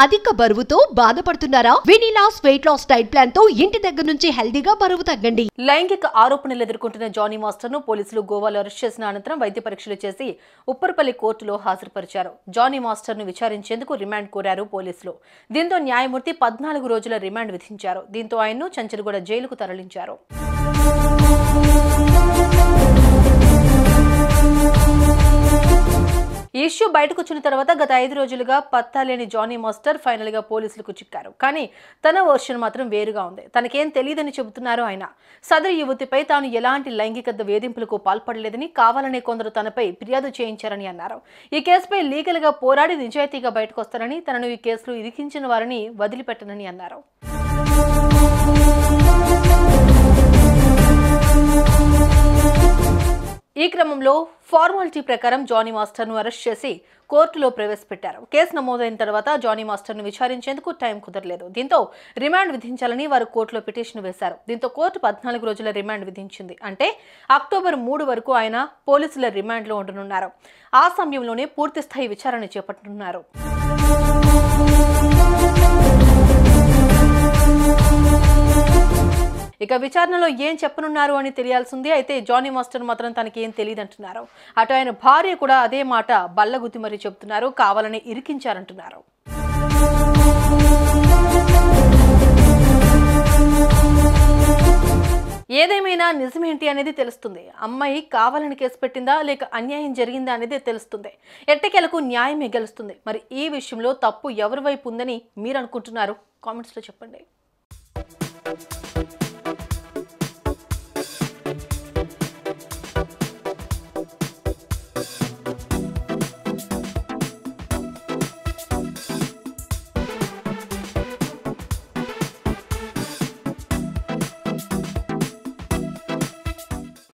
అధిక బరువుతో బాధపడుతున్నారా? వెనిలాస్ వెయిట్ లాస్ డైట్ ప్లాన్ తో ఇంటి దగ్గర నుంచి హెల్దీగా బరువు తగ్గండి. లైంగిక ఆరోపణలు ఎదుర్కొంటున్న జానీ మాస్టర్ ను పోలీసులు గోవాలో అరెస్ట్ చేసిన అనంతరం వైద్య పరీక్షలు చేసి ఉప్పర్పల్లి కోర్టులో హాజరుపరిచారు. జానీ మాస్టర్ ను విచారించేందుకు రిమాండ్ కోరారు పోలీసులు. దీంతో న్యాయమూర్తి 14 రోజుల రిమాండ్ విధించారు. దీంతో ఆయన్ను చంచల్గూడ జైలుకు తరలించారు. ఈ ఇష్యూ బయటకు వచ్చిన తర్వాత గత 5 రోజులుగా పత్తాలేని జానీ మాస్టర్ ఫైనల్ గా పోలీసులకు చిక్కారు. కానీ తన వర్షన్ మాత్రం వేరుగా ఉంది. తనకేం తెలియదని చెబుతున్నారు ఆయన. సదరు యువతిపై తాను ఎలాంటి లైంగిక వేధింపులకు పాల్పడలేదని, కావాలనే కొందరు తనపై ఫిర్యాదు చేయించారని అన్నారు. ఈ కేసుపై లీగల్ గా పోరాడి నిజాయితీగా బయటకు వస్తారని, తనను ఈ కేసులో ఇరికించిన వారిని వదిలిపెట్టనని అన్నారు. ఈ క్రమంలో ఫార్మాలిటీ ప్రకారం జానీ మాస్టర్ ను అరెస్ట్ చేసి కోర్టులో ప్రవేశపెట్టారు. కేసు నమోదైన తర్వాత జానీ మాస్టర్ ను విచారించేందుకు టైం కుదరలేదు. దీంతో రిమాండ్ విధించాలని వారు కోర్టులో పిటిషన్ వేశారు. దీంతో కోర్టు 14 రోజుల రిమాండ్ విధించింది. అంటే అక్టోబర్ 3 వరకు ఆయన పోలీసుల రిమాండ్ లో ఉండనున్నారు. ఆ సమయంలోనే పూర్తి స్థాయి విచారణ చేపట్టనున్నారు. ఇక విచారణలో ఏం చెప్పనున్నారు అని తెలియాల్సింది. అయితే జానీ మాస్టర్ మాత్రం తనకి ఏం తెలియదంటున్నారు. అటు ఆయన భార్య కూడా అదే మాట బల్లగుద్ది మరీ చెబుతున్నారు. కావాలని ఇరికించారంటున్నారు. ఏదేమైనా నిజమేంటి అనేది తెలుస్తుంది. అమ్మాయి కావాలని కేసు పెట్టిందా లేక అన్యాయం జరిగిందా అనేది తెలుస్తుంది. ఎట్టకేలకు న్యాయమే గెలుస్తుంది. మరి ఈ విషయంలో తప్పు ఎవరి వైపు ఉందని మీరు అనుకుంటున్నారు? కామెంట్స్ లో చెప్పండి.